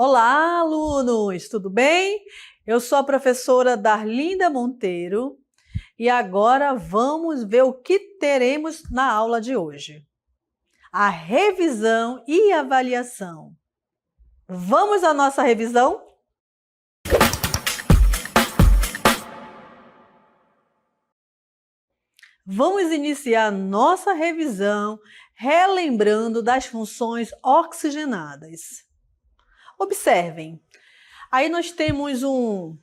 Olá, alunos, tudo bem? Eu sou a professora Darlinda Monteiro e agora vamos ver o que teremos na aula de hoje. A revisão e avaliação. Vamos à nossa revisão? Vamos iniciar nossa revisão relembrando das funções oxigenadas. Observem, aí nós temos um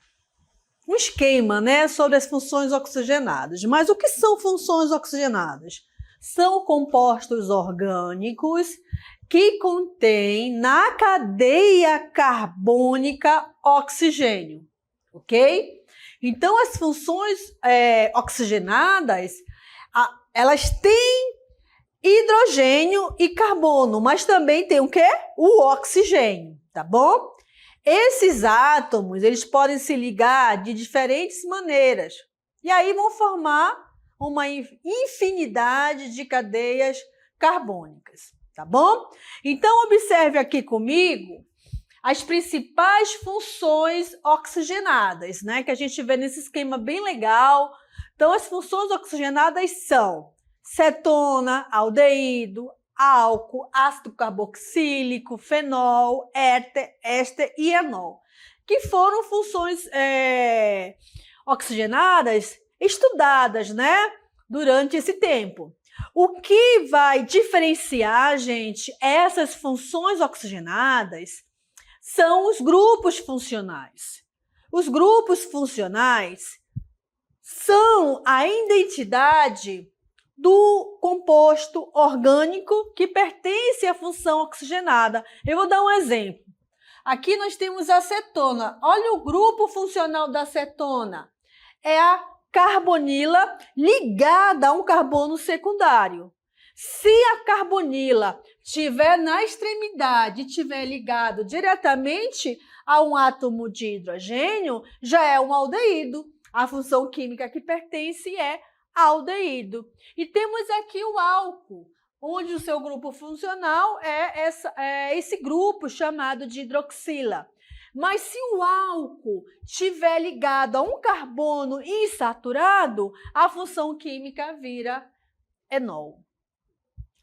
esquema, sobre as funções oxigenadas. Mas o que são funções oxigenadas? São compostos orgânicos que contêm na cadeia carbônica oxigênio, ok? Então, as funções oxigenadas, elas têm hidrogênio e carbono, mas também tem o quê? O oxigênio, tá bom? Esses átomos, eles podem se ligar de diferentes maneiras e aí vão formar uma infinidade de cadeias carbônicas, tá bom? Então, observe aqui comigo as principais funções oxigenadas, que a gente vê nesse esquema bem legal. Então, as funções oxigenadas são cetona, aldeído, álcool, ácido carboxílico, fenol, éster e enol, que foram funções oxigenadas estudadas, durante esse tempo. O que vai diferenciar, gente, essas funções oxigenadas são os grupos funcionais. Os grupos funcionais são a identidade do composto orgânico que pertence à função oxigenada. Eu vou dar um exemplo. Aqui nós temos a cetona. Olha o grupo funcional da cetona. É a carbonila ligada a um carbono secundário. Se a carbonila estiver na extremidade, estiver ligado diretamente a um átomo de hidrogênio, já é um aldeído. A função química que pertence é aldeído. E temos aqui o álcool, onde o seu grupo funcional é esse grupo chamado de hidroxila. Mas se o álcool estiver ligado a um carbono insaturado, a função química vira enol.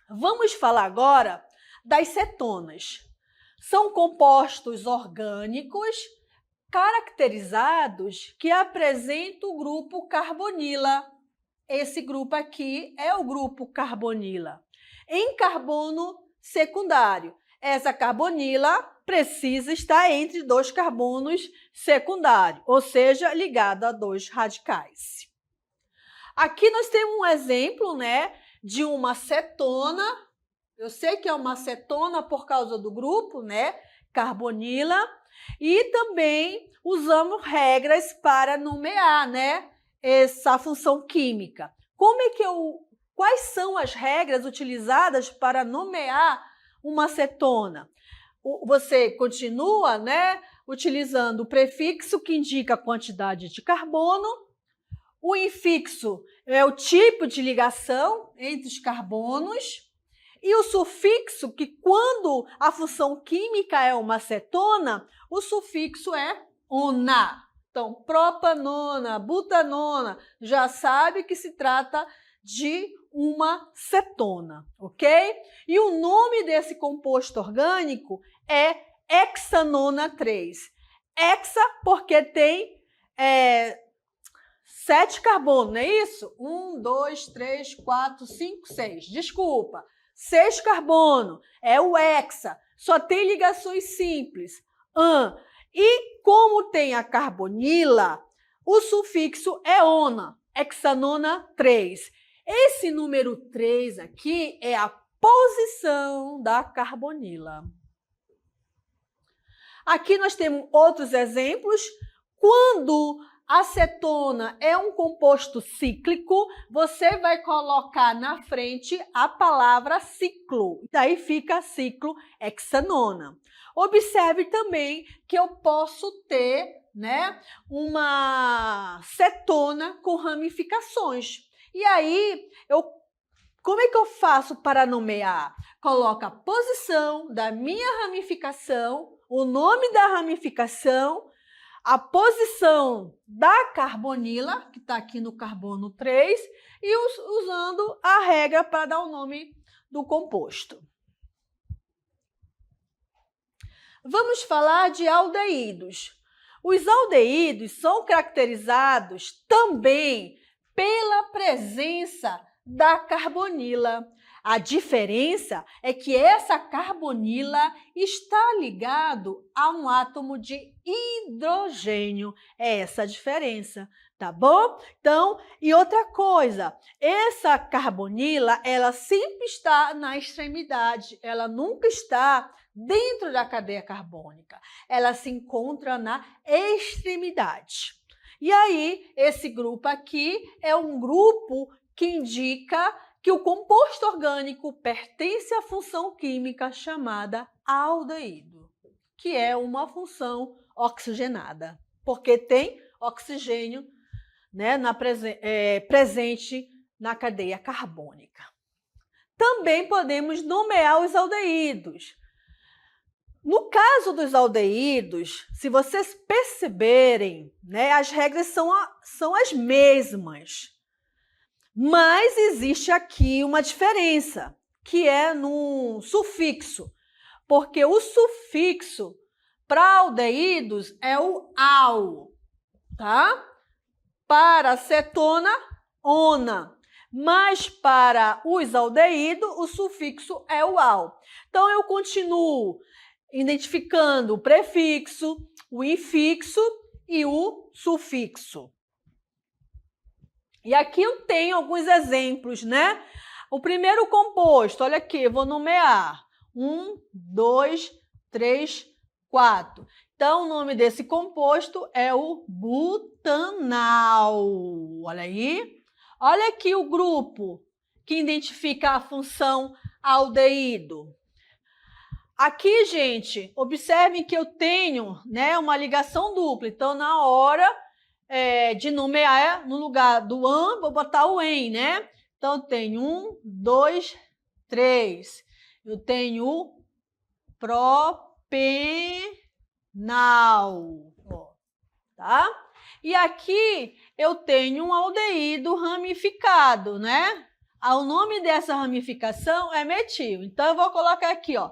Vamos falar agora das cetonas. São compostos orgânicos caracterizados que apresentam o grupo carbonila. Esse grupo aqui é o grupo carbonila, em carbono secundário. Essa carbonila precisa estar entre dois carbonos secundários, ou seja, ligada a dois radicais. Aqui nós temos um exemplo, de uma cetona. Eu sei que é uma cetona por causa do grupo, carbonila, e também usamos regras para nomear, essa função química. Quais são as regras utilizadas para nomear uma cetona? Você continua, utilizando o prefixo que indica a quantidade de carbono. O infixo é o tipo de ligação entre os carbonos. E o sufixo, que quando a função química é uma cetona, o sufixo é ona. Então, propanona, butanona, já sabe que se trata de uma cetona, ok? E o nome desse composto orgânico é hexanona 3. Hexa porque tem 7 carbonos, não é isso? 1, 2, 3, 4, 5, 6. Desculpa. 6 carbono, é o hexa, só tem ligações simples. E como tem a carbonila, o sufixo é ona, hexanona 3. Esse número 3 aqui é a posição da carbonila. Aqui nós temos outros exemplos. Quando a cetona é um composto cíclico, você vai colocar na frente a palavra ciclo. Daí fica ciclo hexanona. Observe também que eu posso ter, uma cetona com ramificações. E aí eu Como é que eu faço para nomear? Coloco a posição da minha ramificação, o nome da ramificação, a posição da carbonila, que está aqui no carbono 3, e usando a regra para dar o nome do composto. Vamos falar de aldeídos. Os aldeídos são caracterizados também pela presença da carbonila. A diferença é que essa carbonila está ligado a um átomo de hidrogênio. É essa a diferença, tá bom? Então, e outra coisa, essa carbonila, ela sempre está na extremidade, ela nunca está dentro da cadeia carbônica. Ela se encontra na extremidade. E aí, esse grupo aqui é um grupo que indica que o composto orgânico pertence à função química chamada aldeído, que é uma função oxigenada, porque tem oxigênio, né, presente na cadeia carbônica. Também podemos nomear os aldeídos. No caso dos aldeídos, se vocês perceberem, né, as regras são as mesmas. Mas existe aqui uma diferença, que é no sufixo, porque o sufixo para aldeídos é o -al, tá? Para acetona, -ona, mas para os aldeídos o sufixo é o -al. Então eu continuo identificando o prefixo, o infixo e o sufixo. E aqui eu tenho alguns exemplos, né? O primeiro composto, olha aqui, eu vou nomear. 1, 2, 3, 4. Então, o nome desse composto é o butanal. Olha aí. Olha aqui o grupo que identifica a função aldeído. Aqui, gente, observem que eu tenho, né, uma ligação dupla. Então, na hora de nomear, no lugar do an, vou botar o en, né? Então, eu tenho 1, 2, 3. Eu tenho o propenal, tá? E aqui eu tenho um aldeído ramificado, né? O nome dessa ramificação é metil. Então, eu vou colocar aqui, ó,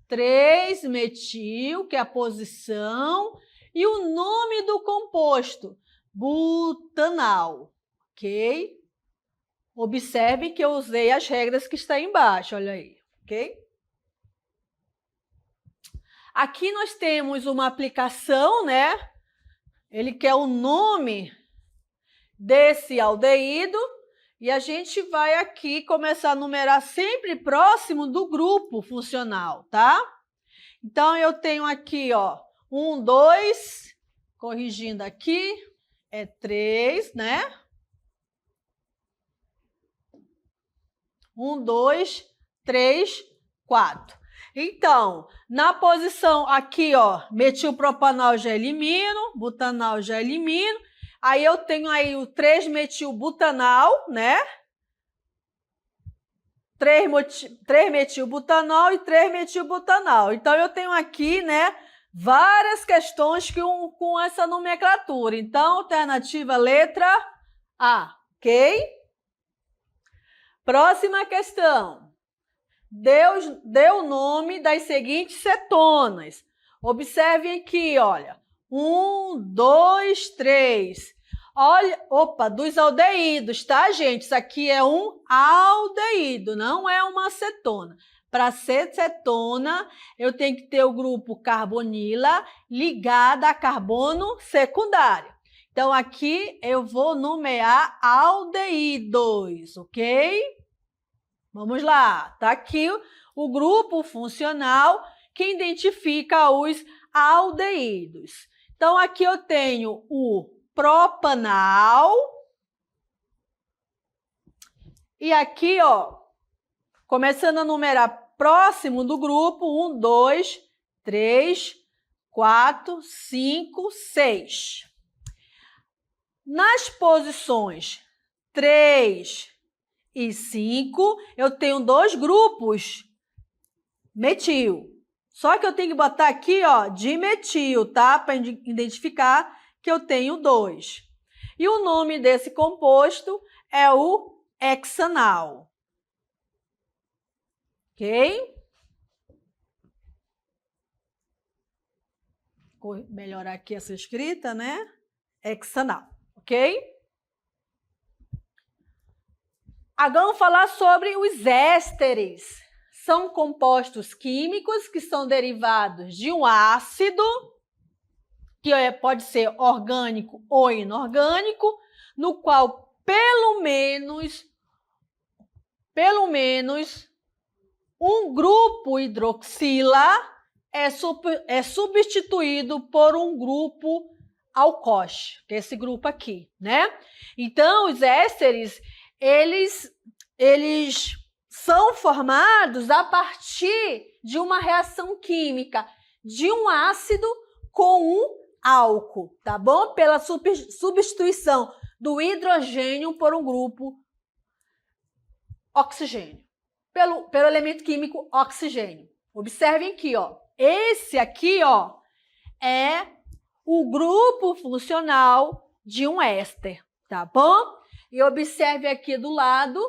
3-metil, que é a posição, e o nome do composto, butanal, ok? Observe que eu usei as regras que estão embaixo, olha aí, ok? Aqui nós temos uma aplicação, né? Ele quer o nome desse aldeído e a gente vai aqui começar a numerar sempre próximo do grupo funcional, tá? Então, eu tenho aqui, ó, 1, 2, corrigindo aqui, é 3, né? 1, 2, 3, 4. Então, na posição aqui, ó, metilpropanol já elimino, butanal já elimino. Aí eu tenho aí o 3-metilbutanal, né? 3-metilbutanol e 3-metilbutanal. Então, eu tenho aqui, né, várias questões com essa nomenclatura. Então, alternativa letra A, ok? Próxima questão. Deu o nome das seguintes cetonas. Observem aqui, olha. 1, 2, 3. Olha, opa, dos aldeídos, tá, gente? Isso aqui é um aldeído, não é uma cetona. Para ser cetona, eu tenho que ter o grupo carbonila ligado a carbono secundário. Então, aqui eu vou nomear aldeídos, ok? Vamos lá, tá aqui o grupo funcional que identifica os aldeídos. Então, aqui eu tenho o propanal e aqui, ó, começando a numerar próximo do grupo, 1, 2, 3, 4, 5, 6. Nas posições 3 e 5, eu tenho 2 grupos metil. Só que eu tenho que botar aqui, ó, dimetil, tá? Para identificar que eu tenho 2. E o nome desse composto é o hexanal. Ok? Vou melhorar aqui essa escrita, né? Hexanal, ok? Agora vamos falar sobre os ésteres. São compostos químicos que são derivados de um ácido, que pode ser orgânico ou inorgânico, no qual pelo menos um grupo hidroxila é substituído por um grupo alcoólico, que é esse grupo aqui, né? Então, os ésteres, eles são formados a partir de uma reação química de um ácido com um álcool, tá bom? Pela substituição do hidrogênio por um grupo oxigênio, pelo elemento químico oxigênio. Observem aqui, ó. Esse aqui, ó, é o grupo funcional de um éster, tá bom? E observe aqui do lado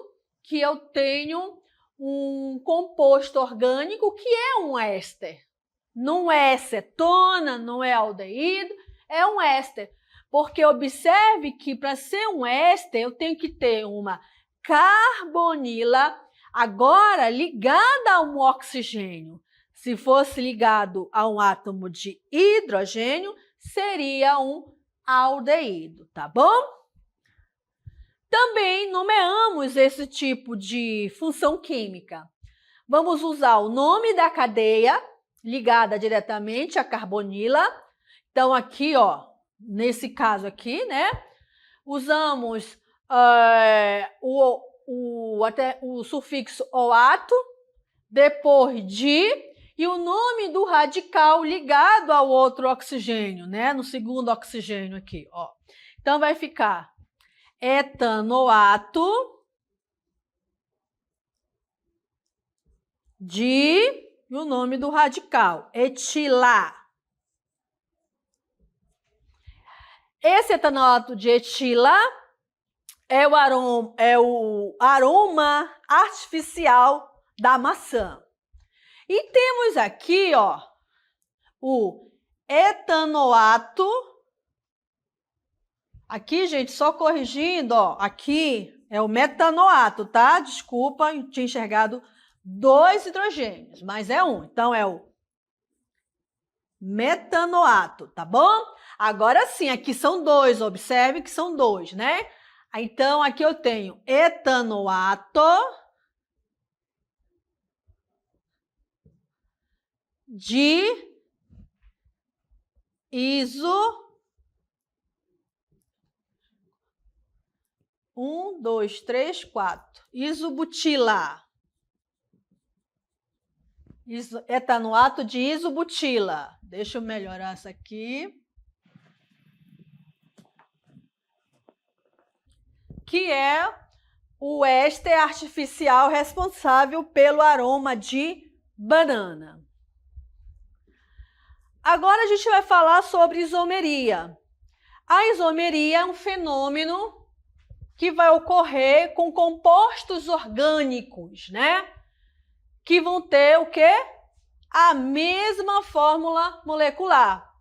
que eu tenho um composto orgânico que é um éster. Não é cetona, não é aldeído, é um éster. Porque observe que para ser um éster eu tenho que ter uma carbonila agora ligada a um oxigênio. Se fosse ligado a um átomo de hidrogênio, seria um aldeído, tá bom? Também nomeamos esse tipo de função química. Vamos usar o nome da cadeia ligada diretamente à carbonila. Então, aqui, ó, nesse caso aqui, né, usamos o sufixo oato, depois de, e o nome do radical ligado ao outro oxigênio, né? No segundo oxigênio aqui, ó. Então, vai ficar etanoato de, e o nome do radical, etila. Esse etanoato de etila é o aroma artificial da maçã. E temos aqui, ó, o etanoato. Aqui, gente, só corrigindo, ó, aqui é o metanoato, tá? Desculpa, eu tinha enxergado 2 hidrogênios, mas é um. Então, é o metanoato, tá bom? Agora sim, aqui são 2, observe que são 2, né? Então, aqui eu tenho etanoato de iso 1, 2, 3, 4. Isobutila. Etanoato de isobutila. Deixa eu melhorar essa aqui. Que é o éster artificial responsável pelo aroma de banana. Agora a gente vai falar sobre isomeria. A isomeria é um fenômeno que vai ocorrer com compostos orgânicos, né? Que vão ter o quê? A mesma fórmula molecular.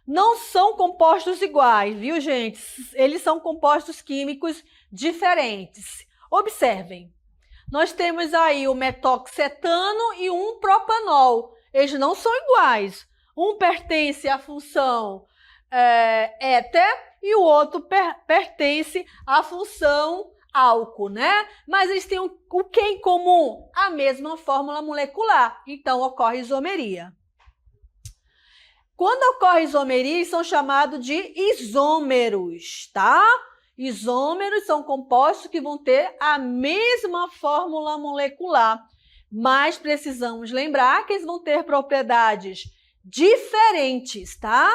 Não são compostos iguais, viu, gente? Eles são compostos químicos diferentes. Observem, nós temos aí o metoxetano e um propanol. Eles não são iguais. Um pertence à função éter e o outro pertence à função álcool, né? Mas eles têm o que em comum? A mesma fórmula molecular. Então, ocorre isomeria. Quando ocorre isomeria, são chamados de isômeros, tá? Isômeros são compostos que vão ter a mesma fórmula molecular, mas precisamos lembrar que eles vão ter propriedades diferentes, tá?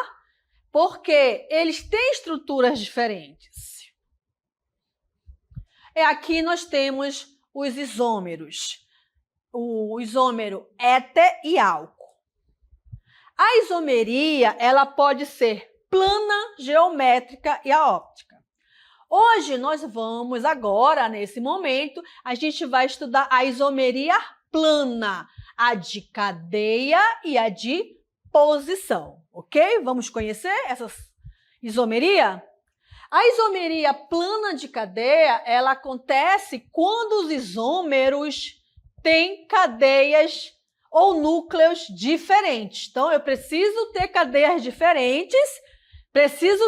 Porque eles têm estruturas diferentes. Aqui nós temos os isômeros, o isômero éter e álcool. A isomeria, ela pode ser plana, geométrica e aóptica. Hoje nós vamos agora, nesse momento, a gente vai estudar a isomeria plana, a de cadeia e a de posição, ok? Vamos conhecer essa isomeria? A isomeria plana de cadeia, ela acontece quando os isômeros têm cadeias ou núcleos diferentes. Então, eu preciso ter cadeias diferentes, preciso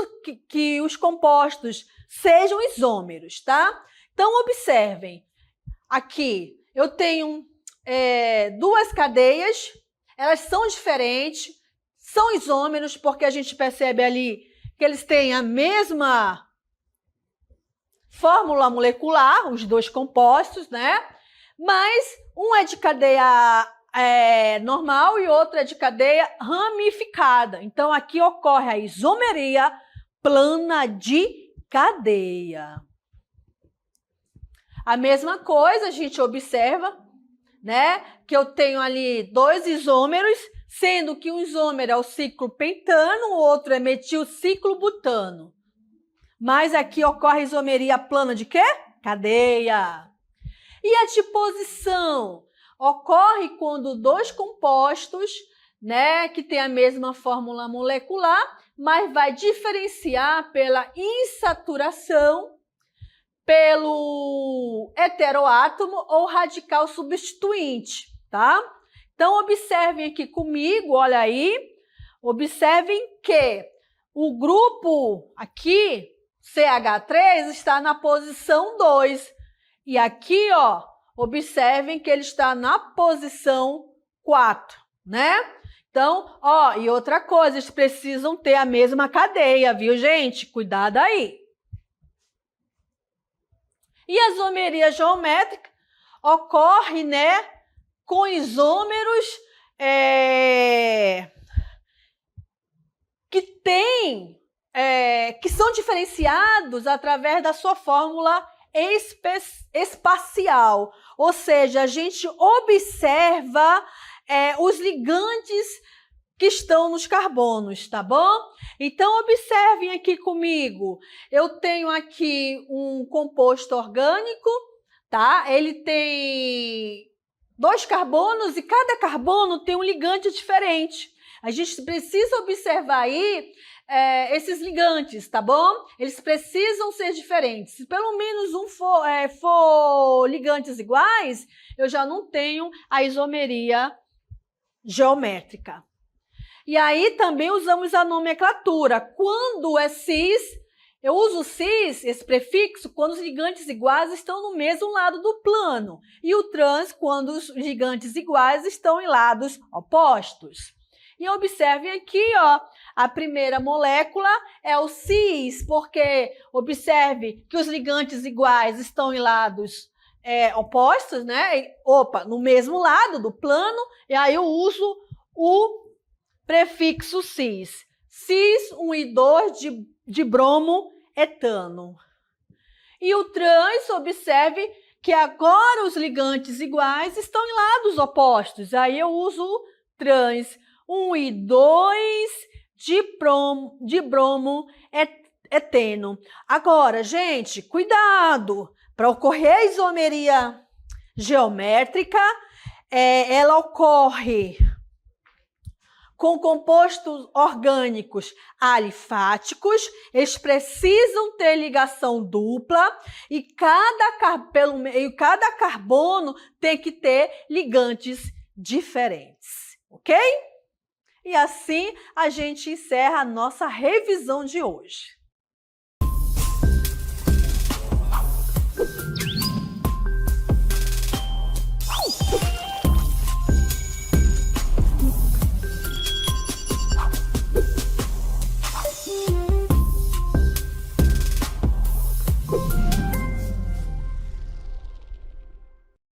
que os compostos sejam isômeros, tá? Então, observem, aqui eu tenho duas cadeias, elas são diferentes, são isômeros, porque a gente percebe ali que eles têm a mesma fórmula molecular, os dois compostos, né? Mas um é de cadeia normal e outro é de cadeia ramificada. Então, aqui ocorre a isomeria plana de cadeia. A mesma coisa a gente observa, né? Que eu tenho ali dois isômeros, sendo que um isômero é o ciclopentano, o outro é metilciclobutano. Mas aqui ocorre a isomeria plana de quê? Cadeia. E a de posição? Ocorre quando dois compostos, né, que têm a mesma fórmula molecular, mas vai diferenciar pela insaturação, pelo heteroátomo ou radical substituinte, tá? Então, observem aqui comigo, olha aí, observem que o grupo aqui, CH3, está na posição 2. E aqui, ó, observem que ele está na posição 4, né? Então, ó, e outra coisa, eles precisam ter a mesma cadeia, viu, gente? Cuidado aí. E a isomeria geométrica ocorre, né, com isômeros que são diferenciados através da sua fórmula espacial. Ou seja, a gente observa os ligantes que estão nos carbonos, tá bom? Então, observem aqui comigo. Eu tenho aqui um composto orgânico, tá? Ele tem 2 carbonos e cada carbono tem um ligante diferente. A gente precisa observar aí esses ligantes, tá bom? Eles precisam ser diferentes. Se pelo menos um for ligantes iguais, eu já não tenho a isomeria geométrica. E aí também usamos a nomenclatura. Quando é cis, eu uso cis, esse prefixo, quando os ligantes iguais estão no mesmo lado do plano. E o trans, quando os ligantes iguais estão em lados opostos. E observem aqui, ó, a primeira molécula é o cis, porque observe que os ligantes iguais estão em lados opostos, né? No mesmo lado do plano, e aí eu uso o prefixo cis. Cis 1 e 2 de bromo etano. E o trans, observe que agora os ligantes iguais estão em lados opostos. Aí eu uso o trans 1 e 2 de bromo eteno. Agora, gente, cuidado! Para ocorrer a isomeria geométrica, ela ocorre com compostos orgânicos alifáticos, eles precisam ter ligação dupla e cada carbono tem que ter ligantes diferentes, ok? E assim a gente encerra a nossa revisão de hoje.